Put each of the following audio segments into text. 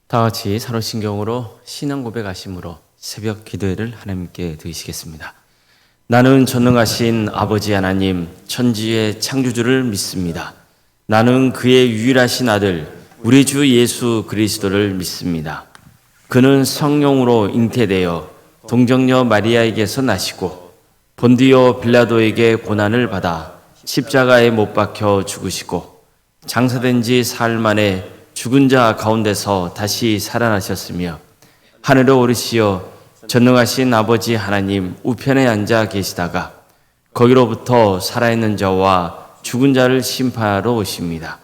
다 같이 산호신경으로 신앙 고백하심으로 새벽 기도회를 하나님께 드리시겠습니다. 나는 전능하신 아버지 하나님, 천지의 창조주를 믿습니다. 나는 그의 유일하신 아들, 우리 주 예수 그리스도를 믿습니다. 그는 성령으로 잉태되어 동정녀 마리아에게서 나시고 본디오 빌라도에게 고난을 받아 십자가에 못 박혀 죽으시고 장사된 지 사흘 만에 죽은 자 가운데서 다시 살아나셨으며 하늘에 오르시어 전능하신 아버지 하나님 우편에 앉아 계시다가 거기로부터 살아있는 자와 죽은 자를 심판하러 오십니다.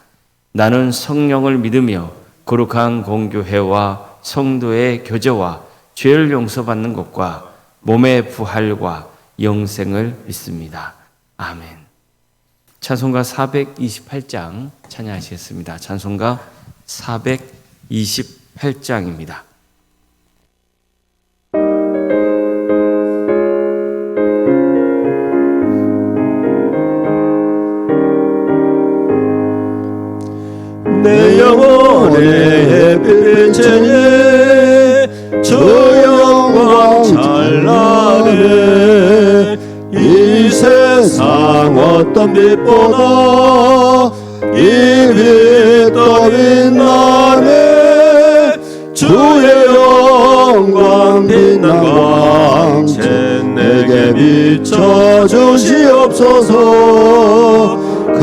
나는 성령을 믿으며 거룩한 공교회와 성도의 교제와 죄를 용서받는 것과 몸의 부활과 영생을 믿습니다. 아멘. 찬송가 428장 찬양하시겠습니다. 찬송가 428장입니다. 내 영혼의 빛에 주 영광 찬란해 이 세상 어떤 빛보다 이 빛도 빛나네 주의 영광 빛난 광채 내게 비춰주시옵소서 그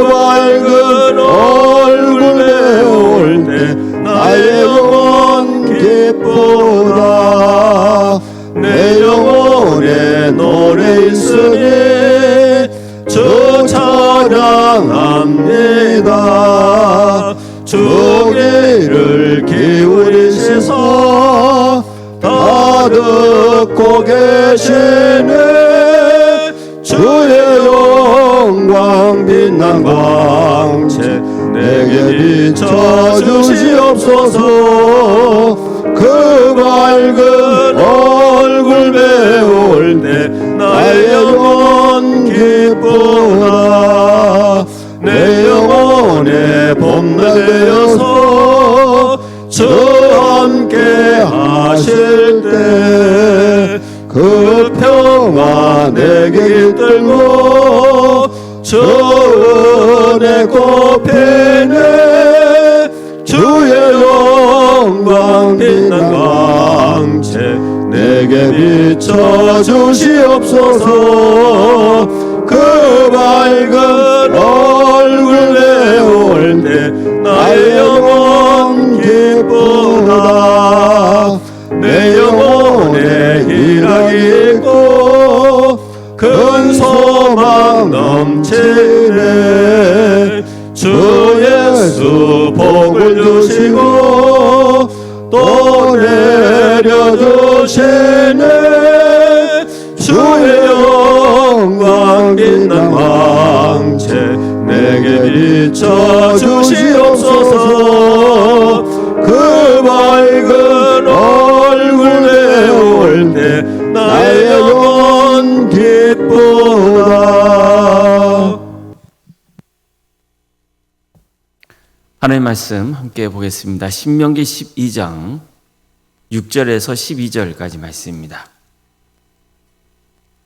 밝은 얼굴 내올 때 나의 영혼 기쁘다 내 영혼에 노래 있으니 주 찬양합니다 주 귀를 기울이시사 다 듣고 계시네 주의 영광 빛난 광채 내게 비춰주시옵소서 그 밝은 얼굴 배울 때 나의 영혼 기쁘다 내 영혼의 봄날 되어서 주 함께 하실 때 그 평화 내게 깃들고 주 은혜 꽃피네 주의 영광 빛난 광채 내게 비춰주시옵소서 그 밝은 얼굴 내올 때 나의 영혼 기쁘다 내 영혼에 희락이 있고 큰 소망 넘치네 주 예수 복을 주시고 또 내려주시네 주의 영광 빛난 광채 내게 비춰주시옵소서 그 밝은 얼굴 내올 때 나의 영혼 기쁘다. 하나님의 말씀 함께 보겠습니다. 신명기 12장 6절에서 12절까지 말씀입니다.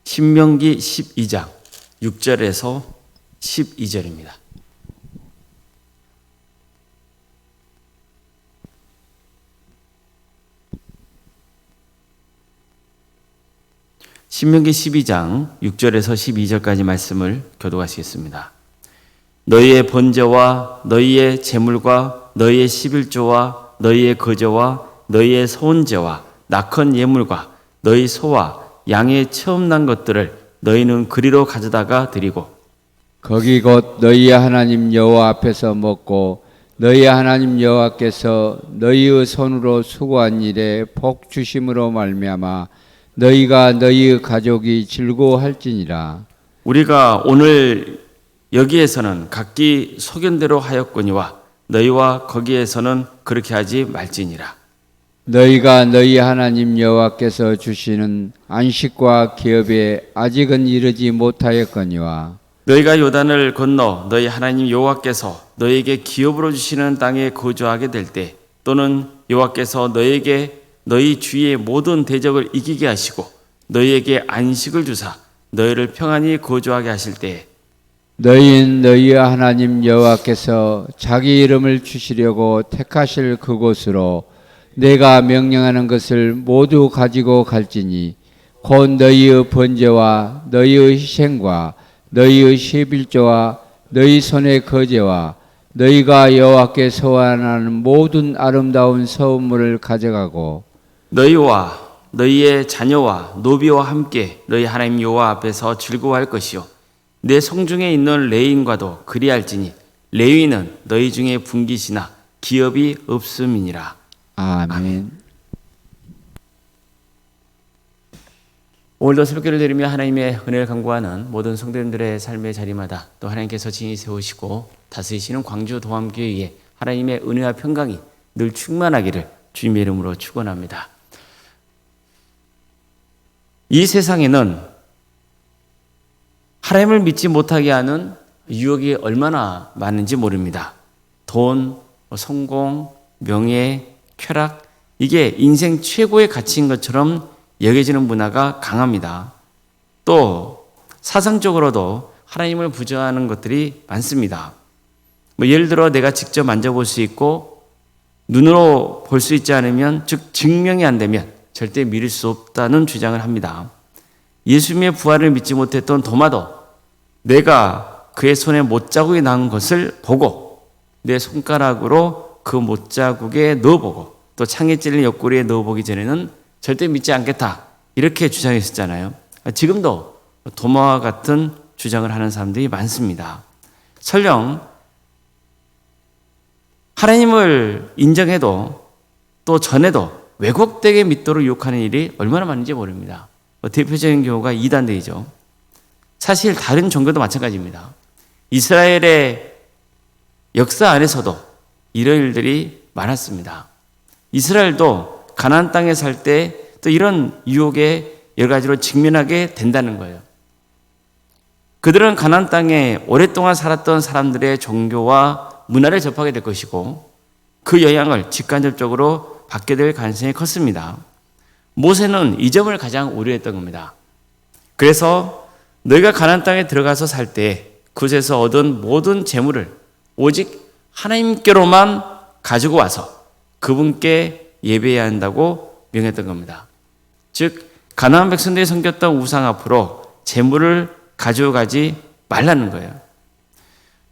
신명기 12장 6절에서 12절입니다. 신명기 12장 6절에서 12절까지 말씀을 교독하시겠습니다. 너희의 번제와 너희의 제물과 너희의 11조와 너희의 거저와 너희의 소원제와 낙헌 예물과 너희 소와 양의 처음 난 것들을 너희는 그리로 가져다가 드리고 거기 곧 너희의 하나님 여호와 앞에서 먹고 너희의 하나님 여호와께서 너희의 손으로 수고한 일에 복 주심으로 말미암아 너희가 너희의 가족이 즐거워할지니라. 우리가 오늘 여기에서는 각기 소견대로 하였거니와 너희와 거기에서는 그렇게 하지 말지니라. 너희가 너희 하나님 여호와께서 주시는 안식과 기업에 아직은 이르지 못하였거니와 너희가 요단을 건너 너희 하나님 여호와께서 너희에게 기업으로 주시는 땅에 거주하게 될 때 또는 여호와께서 너희에게 너희 주위의 모든 대적을 이기게 하시고 너희에게 안식을 주사 너희를 평안히 거주하게 하실 때에 너희는 너희의 하나님 여호와께서 자기 이름을 주시려고 택하실 그곳으로 내가 명령하는 것을 모두 가지고 갈지니 곧 너희의 번제와 너희의 희생과 너희의 11조와 너희 손의 거제와 너희가 여호와께 소원하는 모든 아름다운 서은물을 가져가고 너희와 너희의 자녀와 노비와 함께 너희 하나님 여호와 앞에서 즐거워할 것이요 내 성중에 있는 레인과도 그리할지니 레위는 너희 중에 분깃이나 기업이 없음이니라. 아멘. 오늘도 새벽기를 드리며 하나님의 은혜를 간구하는 모든 성도님들의 삶의 자리마다 또 하나님께서 진히 세우시고 다스리시는 광주 도함교회에 하나님의 은혜와 평강이 늘 충만하기를 주님의 이름으로 축원합니다. 이 세상에는 하나님을 믿지 못하게 하는 유혹이 얼마나 많은지 모릅니다. 돈, 성공, 명예, 쾌락, 이게 인생 최고의 가치인 것처럼 여겨지는 문화가 강합니다. 또 사상적으로도 하나님을 부정하는 것들이 많습니다. 예를 들어 내가 직접 만져볼 수 있고 눈으로 볼 수 있지 않으면 즉 증명이 안 되면 절대 믿을 수 없다는 주장을 합니다. 예수님의 부활을 믿지 못했던 도마도 내가 그의 손에 못자국이 난 것을 보고 내 손가락으로 그 못자국에 넣어보고 또 창에 찔린 옆구리에 넣어보기 전에는 절대 믿지 않겠다 이렇게 주장했었잖아요. 지금도 도마와 같은 주장을 하는 사람들이 많습니다. 설령 하나님을 인정해도 또 전에도 왜곡되게 믿도록 유혹하는 일이 얼마나 많은지 모릅니다. 대표적인 경우가 이단들이죠. 사실 다른 종교도 마찬가지입니다. 이스라엘의 역사 안에서도 이런 일들이 많았습니다. 이스라엘도 가나안 땅에 살 때 또 이런 유혹에 여러 가지로 직면하게 된다는 거예요. 그들은 가나안 땅에 오랫동안 살았던 사람들의 종교와 문화를 접하게 될 것이고 그 영향을 직간접적으로 받게 될 가능성이 컸습니다. 모세는 이 점을 가장 우려했던 겁니다. 그래서 너희가 가나안 땅에 들어가서 살 때 그곳에서 얻은 모든 재물을 오직 하나님께로만 가지고 와서 그분께 예배해야 한다고 명했던 겁니다. 즉 가나안 백성들이 섬겼던 우상 앞으로 재물을 가져가지 말라는 거예요.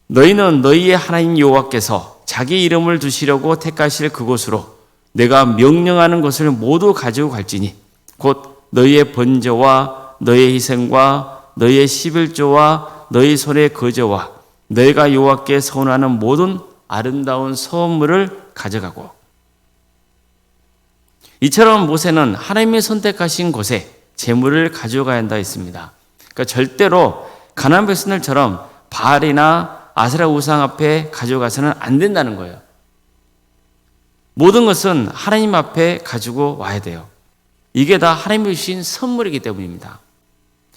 너희는 너희의 하나님 여호와께서 자기 이름을 두시려고 택하실 그곳으로 내가 명령하는 것을 모두 가지고 갈지니 곧 너희의 번제와 너희의 희생과 너희의 11조와 너희 손의 거제와 너희가 여호와께 서원하는 모든 아름다운 서원물을 가져가고 이처럼 모세는 하나님이 선택하신 곳에 재물을 가져가야 한다 했습니다. 그러니까 절대로 가나안 백성들처럼 바알이나 아세라 우상 앞에 가져가서는 안 된다는 거예요. 모든 것은 하나님 앞에 가지고 와야 돼요. 이게 다 하나님이 주신 선물이기 때문입니다.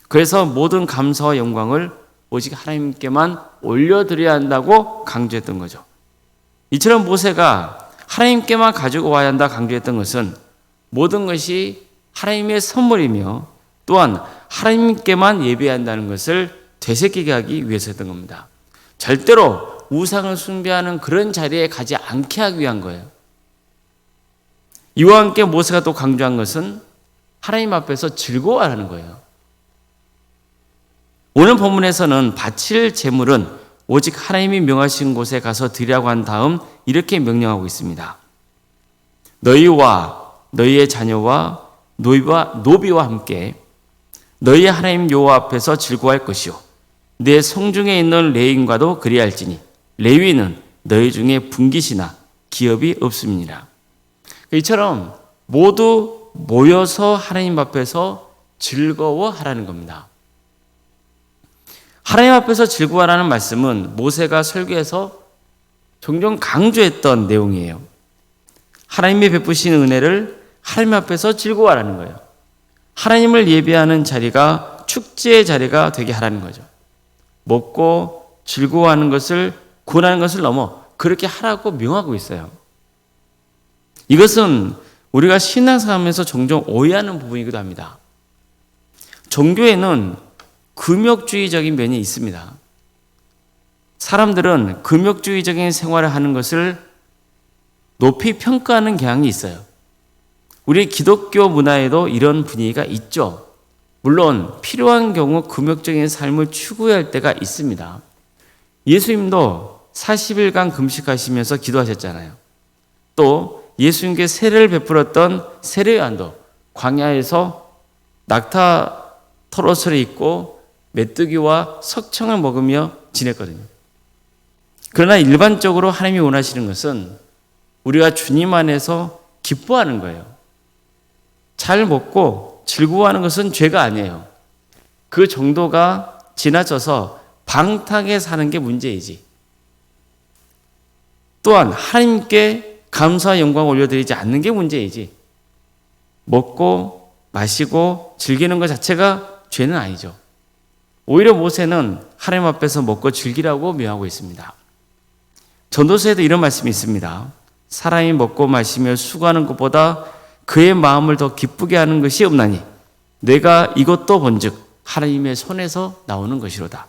그래서 모든 감사와 영광을 오직 하나님께만 올려드려야 한다고 강조했던 거죠. 이처럼 모세가 하나님께만 가지고 와야 한다 강조했던 것은 모든 것이 하나님의 선물이며 또한 하나님께만 예배해야 한다는 것을 되새기게 하기 위해서였던 겁니다. 절대로 우상을 숭배하는 그런 자리에 가지 않게 하기 위한 거예요. 이와 함께 모세가 또 강조한 것은 하나님 앞에서 즐거워하라는 거예요. 오늘 본문에서는 바칠 제물은 오직 하나님이 명하신 곳에 가서 드리라고 한 다음 이렇게 명령하고 있습니다. 너희와 너희의 자녀와 노비와 함께 너희의 하나님 여호와 앞에서 즐거워할 것이요 내 성중에 있는 레인과도 그리할지니 레위는 너희 중에 분깃이나 기업이 없음이니라. 이처럼 모두 모여서 하나님 앞에서 즐거워하라는 겁니다. 하나님 앞에서 즐거워하라는 말씀은 모세가 설교에서 종종 강조했던 내용이에요. 하나님이 베푸신 은혜를 하나님 앞에서 즐거워하라는 거예요. 하나님을 예배하는 자리가 축제의 자리가 되게 하라는 거죠. 먹고 즐거워하는 것을 권하는 것을 넘어 그렇게 하라고 명하고 있어요. 이것은 우리가 신앙생활하면서 종종 오해하는 부분이기도 합니다. 종교에는 금욕주의적인 면이 있습니다. 사람들은 금욕주의적인 생활을 하는 것을 높이 평가하는 경향이 있어요. 우리 기독교 문화에도 이런 분위기가 있죠. 물론 필요한 경우 금욕적인 삶을 추구할 때가 있습니다. 예수님도 40일간 금식하시면서 기도하셨잖아요. 또 예수님께 세례를 베풀었던 세례요한도 광야에서 낙타 털옷을 입고 메뚜기와 석청을 먹으며 지냈거든요. 그러나 일반적으로 하나님이 원하시는 것은 우리가 주님 안에서 기뻐하는 거예요. 잘 먹고 즐거워하는 것은 죄가 아니에요. 그 정도가 지나쳐서 방탕하게 사는 게 문제이지. 또한 하나님께 감사와 영광을 올려드리지 않는 게 문제이지. 먹고 마시고 즐기는 것 자체가 죄는 아니죠. 오히려 모세는 하나님 앞에서 먹고 즐기라고 명하고 있습니다. 전도서에도 이런 말씀이 있습니다. 사람이 먹고 마시며 수고하는 것보다 그의 마음을 더 기쁘게 하는 것이 없나니 내가 이것도 본즉 하나님의 손에서 나오는 것이로다.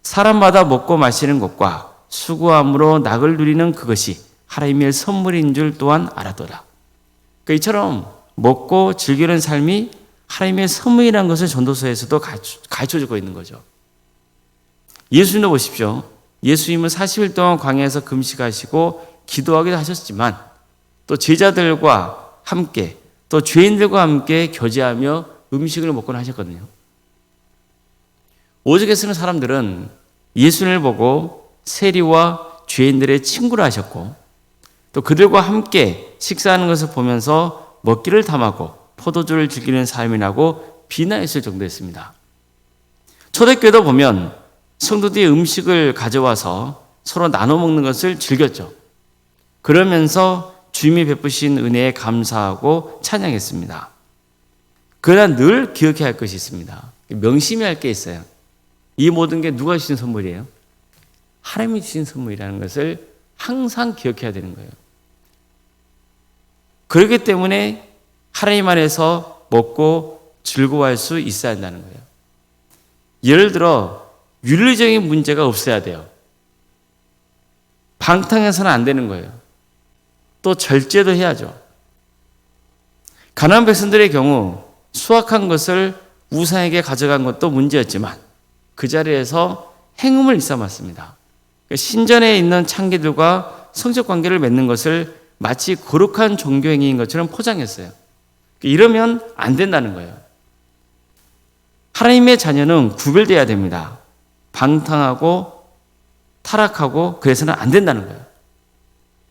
사람마다 먹고 마시는 것과 수고함으로 낙을 누리는 그것이 하나님의 선물인 줄 또한 알았도다. 그러니까 이처럼 먹고 즐기는 삶이 하나님의 선물이라는 것을 전도서에서도 가르쳐주고 있는 거죠. 예수님도 보십시오. 예수님은 40일 동안 광야에서 금식하시고 기도하기도 하셨지만 또 제자들과 함께 또 죄인들과 함께 교제하며 음식을 먹곤 하셨거든요. 오죽에 쓰는 사람들은 예수님을 보고 세리와 죄인들의 친구를 하셨고 또 그들과 함께 식사하는 것을 보면서 먹기를 탐하고 포도주를 즐기는 삶이라고 비난했을 정도였습니다. 초대교회도 보면 성도들이 음식을 가져와서 서로 나눠 먹는 것을 즐겼죠. 그러면서 주님이 베푸신 은혜에 감사하고 찬양했습니다. 그러나 늘 기억해야 할 것이 있습니다. 명심해야 할 게 있어요. 이 모든 게 누가 주신 선물이에요? 하나님이 주신 선물이라는 것을 항상 기억해야 되는 거예요. 그렇기 때문에 하나님 안에서 먹고 즐거워할 수 있어야 한다는 거예요. 예를 들어 윤리적인 문제가 없어야 돼요. 방탕해서는 안 되는 거예요. 또 절제도 해야죠. 가나안 백성들의 경우 수확한 것을 우상에게 가져간 것도 문제였지만 그 자리에서 행음을 일삼았습니다. 신전에 있는 창기들과 성적 관계를 맺는 것을 마치 거룩한 종교 행위인 것처럼 포장했어요. 이러면 안 된다는 거예요. 하나님의 자녀는 구별돼야 됩니다. 방탕하고 타락하고 그래서는 안 된다는 거예요.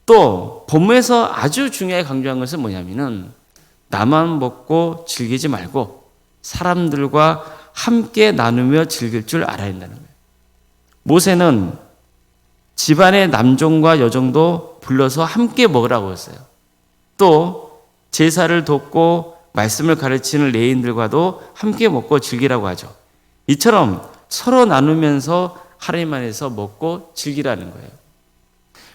또 본문에서 아주 중요하게 강조한 것은 뭐냐면은 나만 먹고 즐기지 말고 사람들과 함께 나누며 즐길 줄 알아야 한다는 거예요. 모세는 집안의 남종과 여종도 불러서 함께 먹으라고 했어요. 또 제사를 돕고 말씀을 가르치는 레위인들과도 함께 먹고 즐기라고 하죠. 이처럼 서로 나누면서 하나님 안에서 먹고 즐기라는 거예요.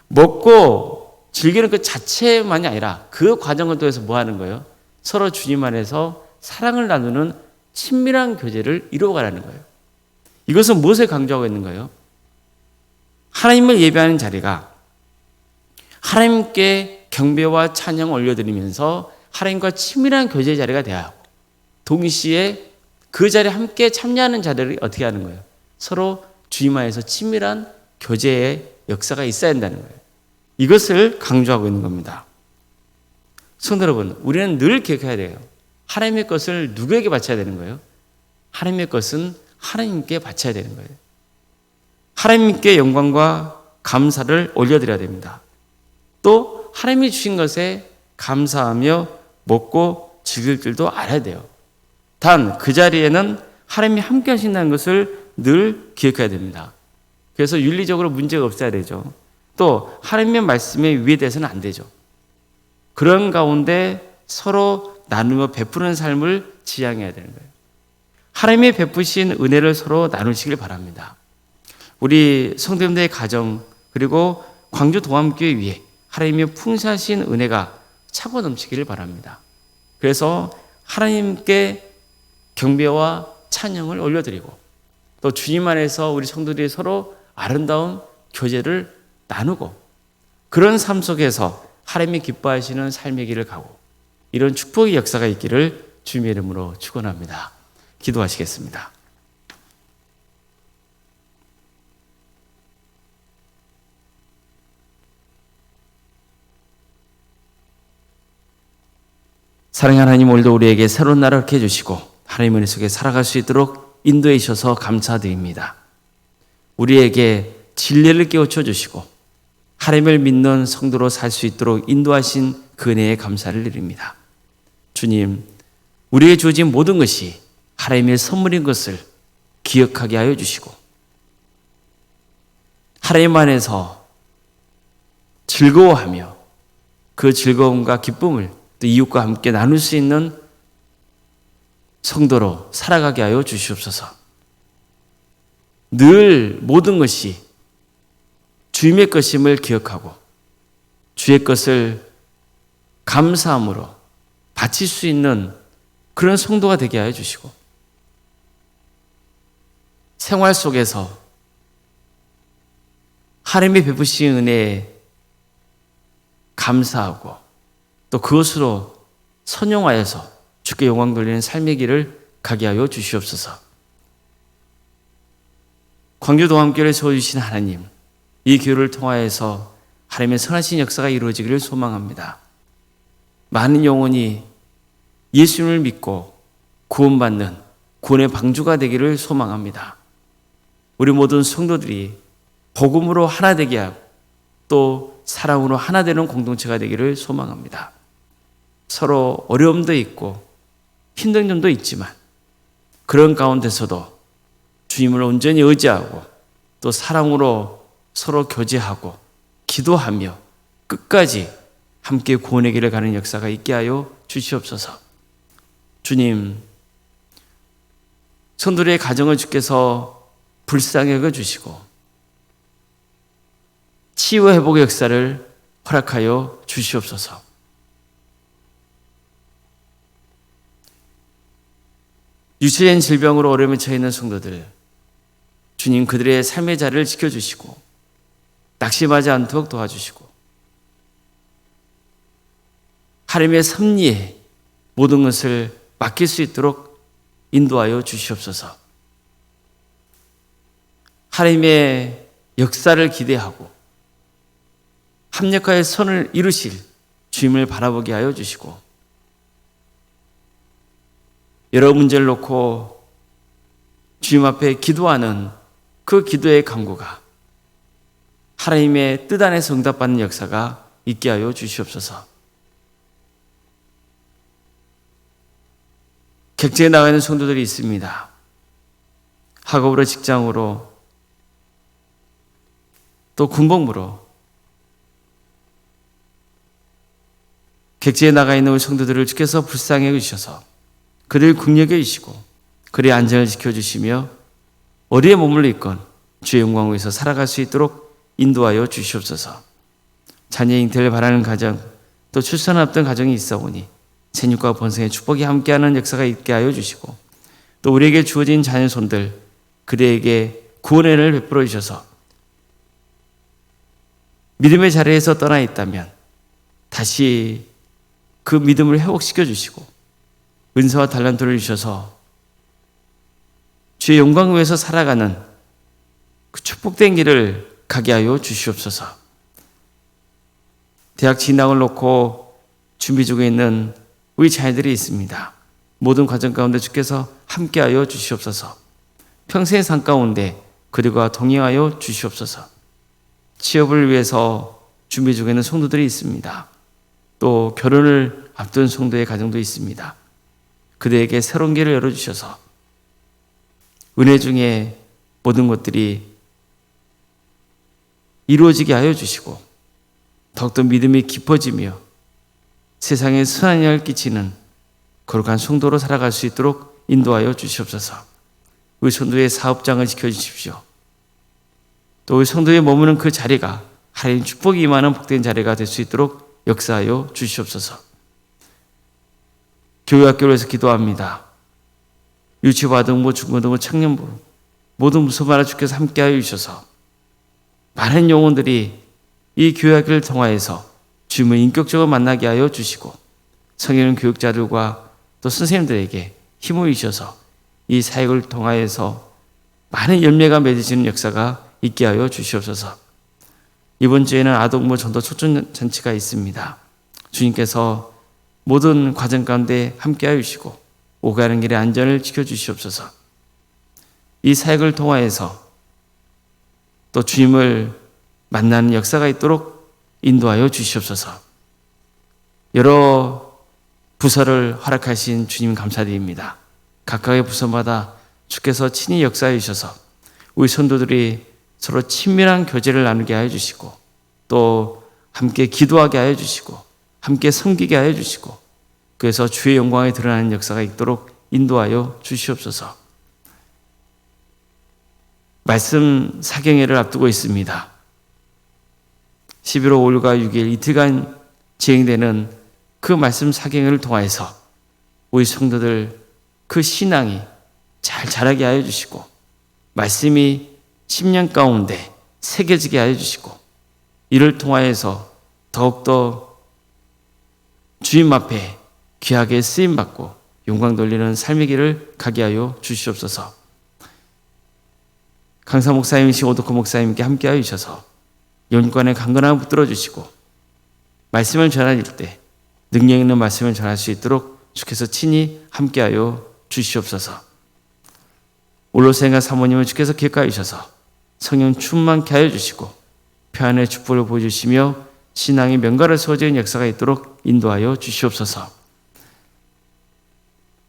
먹고 즐기는 것 자체만이 아니라 그 과정을 통해서 뭐 하는 거예요? 서로 주님 안에서 사랑을 나누는 친밀한 교제를 이루어가라는 거예요. 이것은 무엇을 강조하고 있는 거예요? 하나님을 예배하는 자리가 하나님께 경배와 찬양을 올려드리면서 하나님과 친밀한 교제 자리가 되어야 하고 동시에 그 자리에 함께 참여하는 자들이 어떻게 하는 거예요? 서로 주님 안에서 친밀한 교제의 역사가 있어야 한다는 거예요. 이것을 강조하고 있는 겁니다. 성도 여러분, 우리는 늘 기억해야 돼요. 하나님의 것을 누구에게 바쳐야 되는 거예요? 하나님의 것은 하나님께 바쳐야 되는 거예요. 하나님께 영광과 감사를 올려드려야 됩니다. 또 하나님이 주신 것에 감사하며 먹고 즐길 줄도 알아야 돼요. 단 그 자리에는 하나님이 함께 하신다는 것을 늘 기억해야 됩니다. 그래서 윤리적으로 문제가 없어야 되죠. 또 하나님의 말씀에 위배돼서는 안 되죠. 그런 가운데 서로 나누며 베푸는 삶을 지향해야 되는 거예요. 하나님의 베푸신 은혜를 서로 나누시길 바랍니다. 우리 성도님들의 가정 그리고 광주 동암교회 위에 하나님의 풍성하신 은혜가 차고 넘치기를 바랍니다. 그래서 하나님께 경배와 찬양을 올려드리고 또 주님 안에서 우리 성도들이 서로 아름다운 교제를 나누고 그런 삶 속에서 하나님이 기뻐하시는 삶의 길을 가고 이런 축복의 역사가 있기를 주님의 이름으로 축원합니다. 기도하시겠습니다. 사랑하는 하나님, 오늘도 우리에게 새로운 날을 게 해주시고 하나님의 은혜 속에 살아갈 수 있도록 인도해 주셔서 감사드립니다. 우리에게 진리를 깨우쳐 주시고 하나님을 믿는 성도로 살 수 있도록 인도하신 그 은혜에 감사를 드립니다. 주님, 우리에게 주어진 모든 것이 하나님의 선물인 것을 기억하게 하여 주시고 하나님 안에서 즐거워하며 그 즐거움과 기쁨을 또 이웃과 함께 나눌 수 있는 성도로 살아가게 하여 주시옵소서. 늘 모든 것이 주님의 것임을 기억하고 주의 것을 감사함으로 바칠 수 있는 그런 성도가 되게 하여 주시고 생활 속에서 하나님의 베푸신 은혜에 감사하고 또 그것으로 선용하여서 주께 영광 돌리는 삶의 길을 가게 하여 주시옵소서. 광주동암교회를 세워주신 하나님, 이 교회를 통하여서 하나님의 선하신 역사가 이루어지기를 소망합니다. 많은 영혼이 예수님을 믿고 구원받는 구원의 방주가 되기를 소망합니다. 우리 모든 성도들이 복음으로 하나 되게 하고 또 사랑으로 하나 되는 공동체가 되기를 소망합니다. 서로 어려움도 있고 힘든 점도 있지만 그런 가운데서도 주님을 온전히 의지하고 또 사랑으로 서로 교제하고 기도하며 끝까지 함께 구원의 길을 가는 역사가 있게 하여 주시옵소서. 주님, 성도들의 가정을 주께서 불쌍히 여겨주시고 치유와 회복의 역사를 허락하여 주시옵소서. 유체적인 질병으로 어려움에 처해 있는 성도들, 주님 그들의 삶의 자리를 지켜주시고 낙심하지 않도록 도와주시고 하나님의 섭리에 모든 것을 맡길 수 있도록 인도하여 주시옵소서. 하나님의 역사를 기대하고 합력하여 선을 이루실 주님을 바라보게 하여 주시고 여러 문제를 놓고 주님 앞에 기도하는 그 기도의 간구가 하나님의 뜻 안에서 응답받는 역사가 있게 하여 주시옵소서. 객지에 나가 있는 성도들이 있습니다. 학업으로, 직장으로, 또 군복무로 객지에 나가 있는 우리 성도들을 주께서 불쌍히 여기셔서 그들 긍휼히 여기시고 그들의 안전을 지켜주시며 어디에 머물러 있건 주의 영광을 위해서 살아갈 수 있도록 인도하여 주시옵소서. 자녀 잉태를 바라는 가정, 또 출산 앞둔 가정이 있어오니 생육과 번성의 축복이 함께하는 역사가 있게 하여 주시고 또 우리에게 주어진 자녀 손들 그들에게 구원의 은혜를 베풀어 주셔서 믿음의 자리에서 떠나 있다면 다시 그 믿음을 회복시켜 주시고 은사와 달란트를 주셔서 주의 영광을 위해서 살아가는 그 축복된 길을 가게 하여 주시옵소서. 대학 진학을 놓고 준비 중에 있는 우리 자녀들이 있습니다. 모든 과정 가운데 주께서 함께하여 주시옵소서. 평생의 삶 가운데 그들과 동행하여 주시옵소서. 취업을 위해서 준비 중에 있는 성도들이 있습니다. 또 결혼을 앞둔 성도의 가정도 있습니다. 그들에게 새로운 길을 열어주셔서 은혜 중에 모든 것들이 이루어지게 하여 주시고 더욱더 믿음이 깊어지며 세상에 선한 영향을 끼치는 거룩한 성도로 살아갈 수 있도록 인도하여 주시옵소서. 우리 성도의 사업장을 지켜주십시오. 또 우리 성도의 머무는 그 자리가 하나님 축복이 임하는 복된 자리가 될 수 있도록 역사하여 주시옵소서. 교회학교를 위해서 기도합니다. 유치부, 아동부, 중고등부, 청년부 모든 무소마라 주께서 함께하여 주셔서 많은 영혼들이 이 교회학교를 통하여서 주님을 인격적으로 만나게 하여 주시고 성경 교육자들과 또 선생님들에게 힘을 주셔서 이 사역을 통하여서 많은 열매가 맺어지는 역사가 있게 하여 주시옵소서. 이번 주에는 아동부 전도 초청 잔치가 있습니다. 주님께서 모든 과정 가운데 함께하여 주시고 오가는 길의 안전을 지켜주시옵소서. 이 사역을 통하여서 또 주님을 만나는 역사가 있도록 인도하여 주시옵소서. 여러 부서를 허락하신 주님 감사드립니다. 각각의 부서마다 주께서 친히 역사해 주셔서 우리 성도들이 서로 친밀한 교제를 나누게 하여 주시고 또 함께 기도하게 하여 주시고 함께 섬기게 하여 주시고 그래서 주의 영광이 드러나는 역사가 있도록 인도하여 주시옵소서. 말씀 사경회를 앞두고 있습니다. 11월 5일과 6일 이틀간 진행되는 그 말씀 사경회를 통해서 우리 성도들 그 신앙이 잘 자라게 하여 주시고 말씀이 10년 가운데 새겨지게 하여 주시고 이를 통하여서 더욱더 주님 앞에 귀하게 쓰임받고 영광 돌리는 삶의 길을 가게 하여 주시옵소서. 강사 목사님이신 오덕호 목사님께 함께하여 주셔서 영육간의 강건함을 붙들어 주시고 말씀을 전할 때 능력 있는 말씀을 전할 수 있도록 주께서 친히 함께하여 주시옵소서. 올로세가 사모님을 주께서 기억하여 주셔서 성령 충만케 하여 주시고 평안의 축복을 보여주시며 신앙의 명가를 세워지는 역사가 있도록 인도하여 주시옵소서.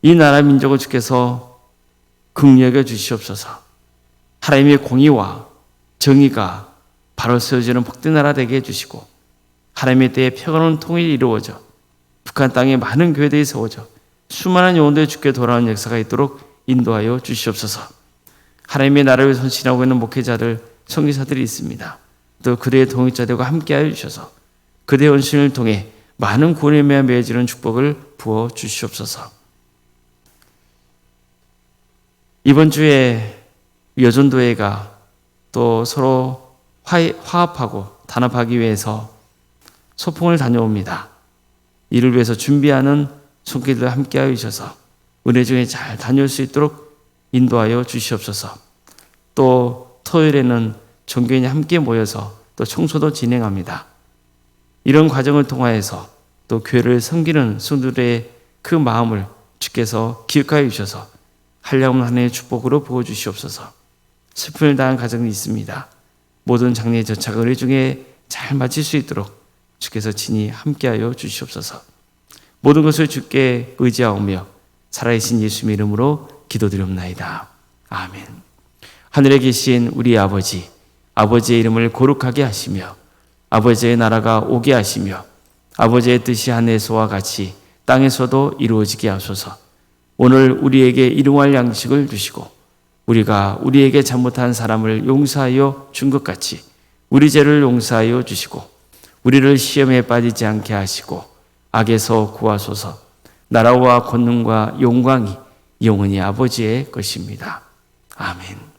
이 나라 민족을 주께서 긍휼히 주시옵소서. 하나님의 공의와 정의가 바로 세워지는 복된 나라 되게 해주시고 하나님의 때에 평화로운 통일이 이루어져 북한 땅에 많은 교회들이 세워져 수많은 영혼들이 주께 돌아오는 역사가 있도록 인도하여 주시옵소서. 하나님의 나라를 선신하고 있는 목회자들, 선교사들이 있습니다. 또 그들의 동역자들과 함께하여 주셔서 그들의 헌신을 통해 많은 구원의 매에 맺어지는 축복을 부어 주시옵소서. 이번 주에 여전도회가 또 서로 화합하고 단합하기 위해서 소풍을 다녀옵니다. 이를 위해서 준비하는 손길들 함께하여 주셔서 은혜 중에 잘 다녀올 수 있도록 인도하여 주시옵소서. 또 토요일에는 종교인이 함께 모여서 또 청소도 진행합니다. 이런 과정을 통하여서 또 교회를 섬기는 성도들의 그 마음을 주께서 기억하여 주셔서 한량없는 하나님의 축복으로 부어주시옵소서. 슬픔을 당한 가정이 있습니다. 모든 장례의 절차가 은혜 중에 잘 마칠 수 있도록 주께서 친히 함께하여 주시옵소서. 모든 것을 주께 의지하오며 살아계신 예수님의 이름으로 기도드리옵나이다. 아멘. 하늘에 계신 우리 아버지, 아버지의 이름을 거룩하게 하시며 아버지의 나라가 오게 하시며 아버지의 뜻이 하늘에서와 같이 땅에서도 이루어지게 하소서. 오늘 우리에게 일용할 양식을 주시고 우리가 우리에게 잘못한 사람을 용서하여 준 것 같이 우리 죄를 용서하여 주시고 우리를 시험에 빠지지 않게 하시고 악에서 구하소서. 나라와 권능과 영광이 영원히 아버지의 것입니다. 아멘.